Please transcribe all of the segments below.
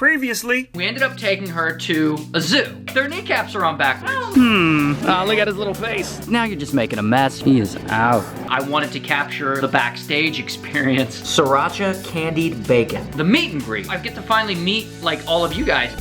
Previously, we ended up taking her to a zoo. Their kneecaps are on backwards. look at his little face. Now you're just making a mess. He is out. I wanted to capture the backstage experience. Sriracha candied bacon. The meet and greet. I get to finally meet like all of you guys.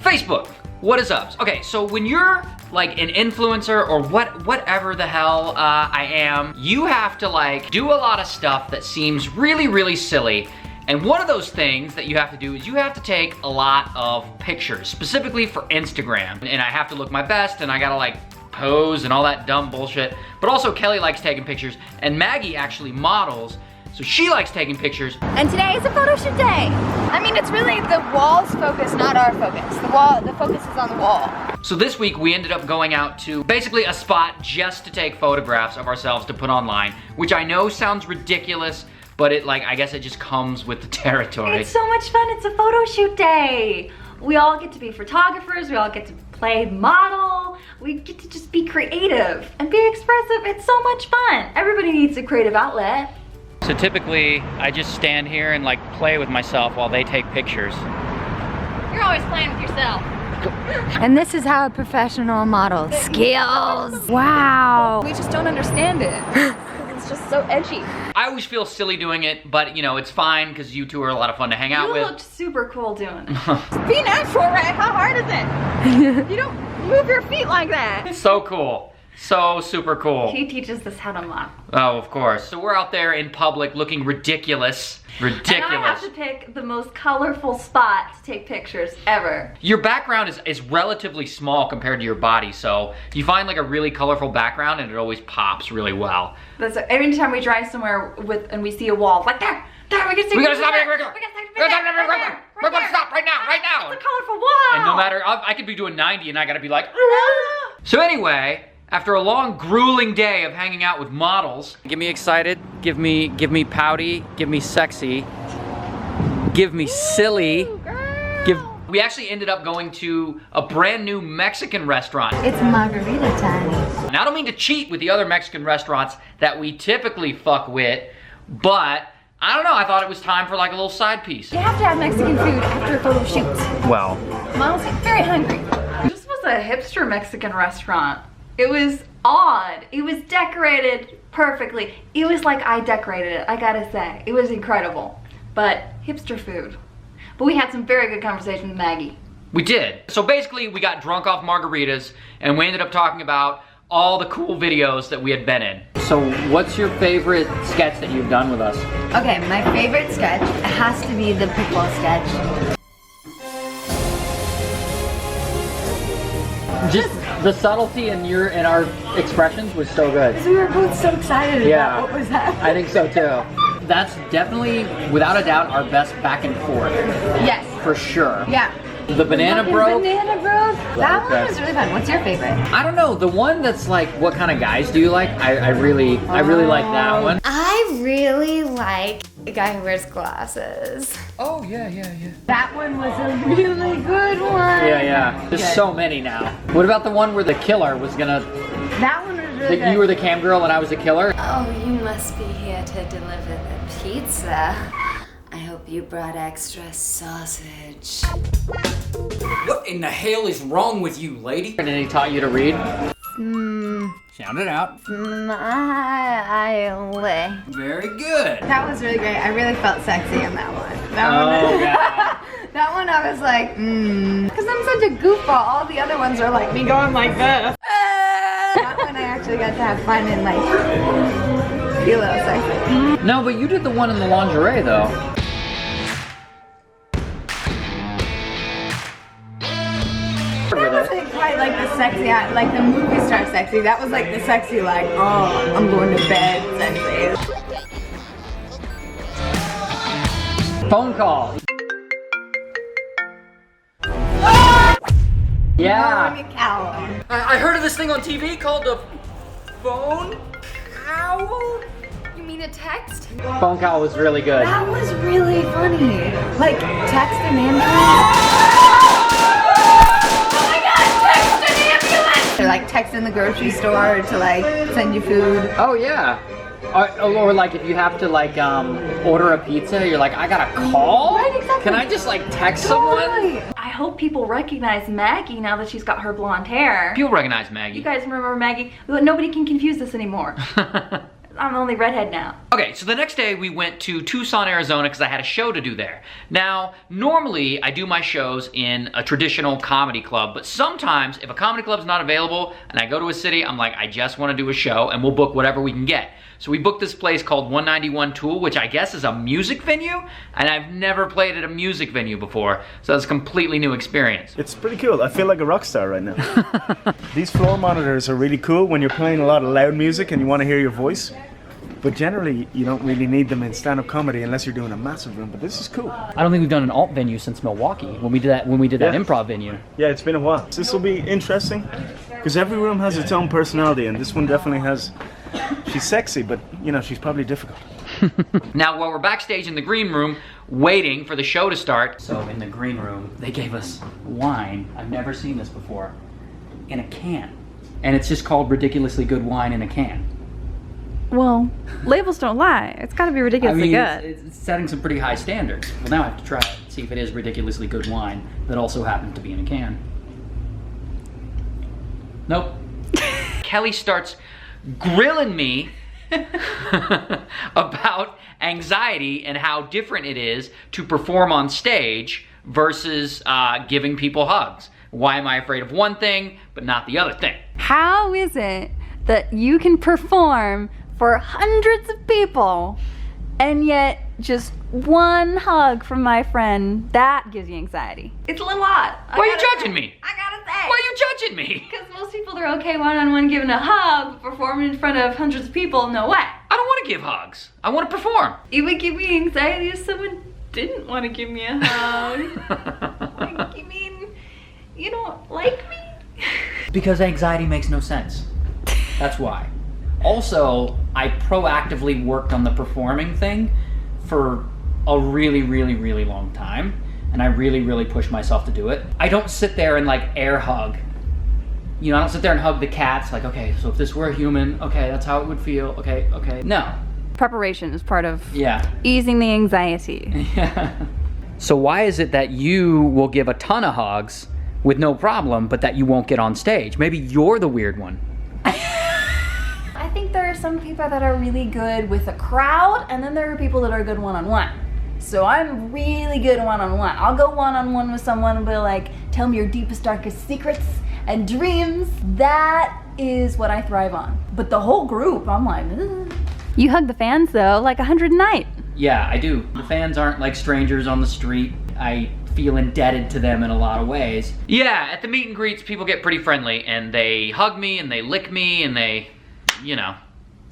Facebook, what is up? Okay, so when you're like an influencer or whatever the hell I am, you have to like do a lot of stuff that seems really, really silly. And one of those things that you have to do is you have to take a lot of pictures, specifically for Instagram. And I have to look my best and I gotta like pose and all that dumb bullshit. But also Kelly likes taking pictures and Maggie actually models, so she likes taking pictures. And today is a photo shoot day. I mean, it's really the wall's focus, not our focus. The focus is on the wall. So this week we ended up going out to basically a spot just to take photographs of ourselves to put online, which I know sounds ridiculous, but it like, I guess it just comes with the territory. It's so much fun, it's a photo shoot day. We all get to be photographers, we all get to play model, we get to just be creative and be expressive. It's so much fun. Everybody needs a creative outlet. So typically, I just stand here and like play with myself while they take pictures. You're always playing with yourself. And this is how a professional model skills. Wow. We just don't understand it. It's just so edgy. I always feel silly doing it, but you know, it's fine because you two are a lot of fun to hang out You with. looked super cool doing it. Be natural, right? How hard is it? You don't move your feet like that. So cool. So super cool. He teaches us how to model. Oh, of course. So we're out there in public looking ridiculous. Ridiculous. And I have to pick the most colorful spot to take pictures ever. Your background is relatively small compared to your body, so you find like a really colorful background and it always pops really well. That's every time we drive somewhere and we see a wall, like there, we can see. We gotta stop it, We gotta we're gonna stop right now. It's a colorful wall. And no matter, I could be doing 90 and I gotta be like, So anyway, after a long, grueling day of hanging out with models, give me excited, give me pouty, give me sexy, give me silly, we actually ended up going to a brand new Mexican restaurant. It's margarita time. Now I don't mean to cheat with the other Mexican restaurants that we typically fuck with, but I don't know, I thought it was time for like a little side piece. You have to have Mexican food after a photo shoot. Well, Models get very hungry. This was a hipster Mexican restaurant. It was odd. It was decorated perfectly. It was like I decorated it, I gotta say. It was incredible. But hipster food. But we had some very good conversation with Maggie. We did. So basically we got drunk off margaritas and we ended up talking about all the cool videos that we had been in. So what's your favorite sketch that you've done with us? Okay, my favorite sketch has to be the pickle sketch. Just the subtlety in our expressions was so good. We were both so excited Yeah. about what was happening. I think so too. That's definitely, without a doubt, our best back and forth. Yes. For sure. Yeah. The banana bro. Banana bros. That one was really fun. What's your favorite? I don't know, the one that's like, what kind of guys do you like? I really like that one. I really like the guy who wears glasses. Oh yeah. That one was a really good one. Yeah. There's so many now. What about the one where the killer was gonna, That one was really good. you were the cam girl and I was the killer? Oh, you must be here to deliver the pizza. I hope you brought extra sausage. What in the hell is wrong with you, lady? And then he taught you to read? Sound it out. Very good. That was really great. I really felt sexy in that one. Oh, God. That one I was like, Because I'm such a goofball. All the other ones are like me going like this. That one I actually got to have fun and like be a little sexy. No, but you did the one in the lingerie, though. That wasn't quite like the sexy, like the movie star sexy. That was like the sexy, like, oh, I'm going to bed sexy. Phone call. Yeah. I heard of this thing on TV called a phone cowl. You mean a text? Phone call was really good. That was really funny. Like, text an ambulance. Or like text in the grocery store to like send you food. Oh yeah. Or like if you have to like order a pizza, you're like, I gotta call? Right, exactly. Can I just like text someone? I hope people recognize Maggie now that she's got her blonde hair. People recognize Maggie. You guys remember Maggie? Nobody can confuse us anymore. I'm the only redhead now. Okay, so the next day we went to Tucson, Arizona because I had a show to do there. Now, normally I do my shows in a traditional comedy club, but sometimes if a comedy club's not available and I go to a city, I'm like, I just want to do a show and we'll book whatever we can get. So we booked this place called 191 Tool, which I guess is a music venue, and I've never played at a music venue before, so it's a completely new experience. It's pretty cool. I feel like a rock star right now. These floor monitors are really cool when you're playing a lot of loud music and you want to hear your voice. But generally, you don't really need them in stand-up comedy unless you're doing a massive room. But this is cool. I don't think we've done an alt venue since Milwaukee when we did that Yeah. improv venue. Yeah, it's been a while. This will be interesting because every room has its own personality, and this one definitely has. She's sexy, but you know, she's probably difficult. Now, while we're backstage in the green room, waiting for the show to start. So in the green room, they gave us wine. I've never seen this before. In a can. And it's just called ridiculously good wine in a can. Well, labels don't lie. It's gotta be ridiculously good. It's setting some pretty high standards. Well, now I have to try it, see if it is ridiculously good wine that also happens to be in a can. Nope. Kelly starts grilling me about anxiety and how different it is to perform on stage versus giving people hugs. Why am I afraid of one thing but not the other thing? How is it that you can perform for hundreds of people and yet just one hug from my friend, that gives you anxiety? It's a little odd. Why are you judging me? I gotta say. Why are you judging me? Because most people are okay one-on-one giving a hug, but performing in front of hundreds of people, no way. I don't want to give hugs. I want to perform. It would give me anxiety if someone didn't want to give me a hug. Like, you mean you don't like me? Because anxiety makes no sense. That's why. Also, I proactively worked on the performing thing for a really, really, really long time. And I really, really pushed myself to do it. I don't sit there and like air hug. You know, I don't sit there and hug the cats like, okay, so if this were a human, okay, that's how it would feel, okay. No. Preparation is part of Yeah. easing the anxiety. So why is it that you will give a ton of hugs with no problem, but that you won't get on stage? Maybe you're the weird one. I think there are some people that are really good with a crowd, and then there are people that are good one-on-one. So I'm really good one-on-one. I'll go one-on-one with someone and be like, tell me your deepest, darkest secrets and dreams. That is what I thrive on. But the whole group, I'm like, ugh. You hug the fans though, like 100 a night. Yeah, I do. The fans aren't like strangers on the street. I feel indebted to them in a lot of ways. Yeah, at the meet and greets, people get pretty friendly and they hug me and they lick me and they, you know,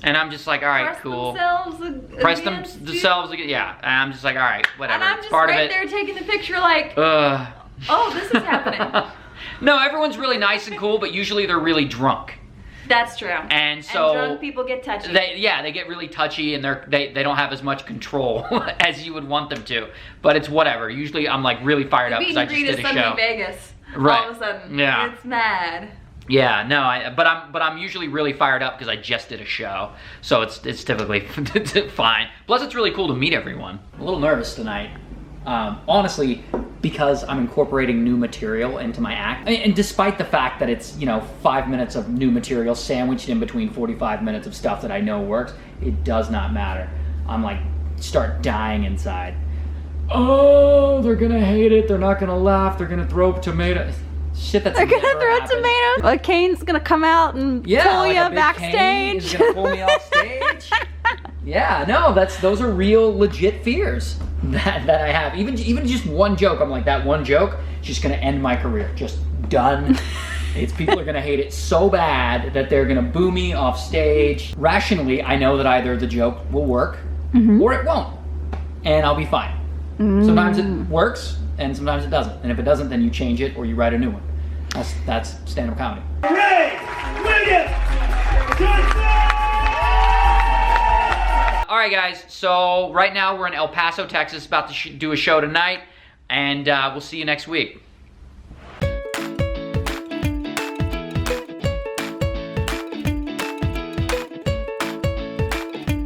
and I'm just like, all right, cool. Press themselves, yeah. And I'm just like, all right, whatever. And I'm it's just part right of it. there taking the picture like, oh, this is happening. No, everyone's really nice and cool, but usually they're really drunk. That's true. And so drunk people get touchy. They get really touchy and they don't have as much control as you would want them to. But it's whatever. Usually I'm like really fired up because I just did a show. Vegas. Right. All of a sudden. Yeah. It's mad. Yeah, no, but I'm usually really fired up because I just did a show. So it's typically fine. Plus it's really cool to meet everyone. A little nervous tonight. Honestly, because I'm incorporating new material into my act. And despite the fact that it's, 5 minutes of new material sandwiched in between 45 minutes of stuff that I know works, it does not matter. I'm like, start dying inside. Oh, they're gonna hate it. They're not gonna laugh. They're gonna throw tomatoes. Shit, that's They're gonna never throw happened. tomatoes. Kane's gonna come out and pull like you a big backstage. cane is gonna pull me off stage. Yeah, no, those are real legit fears that I have. Even just one joke, I'm like, that one joke is just gonna end my career. Just done. People are gonna hate it so bad that they're gonna boo me off stage. Rationally, I know that either the joke will work or it won't, and I'll be fine. Sometimes it works and sometimes it doesn't. And if it doesn't, then you change it or you write a new one. That's stand-up comedy. All right, guys. So right now we're in El Paso, Texas, about to do a show tonight, and we'll see you next week.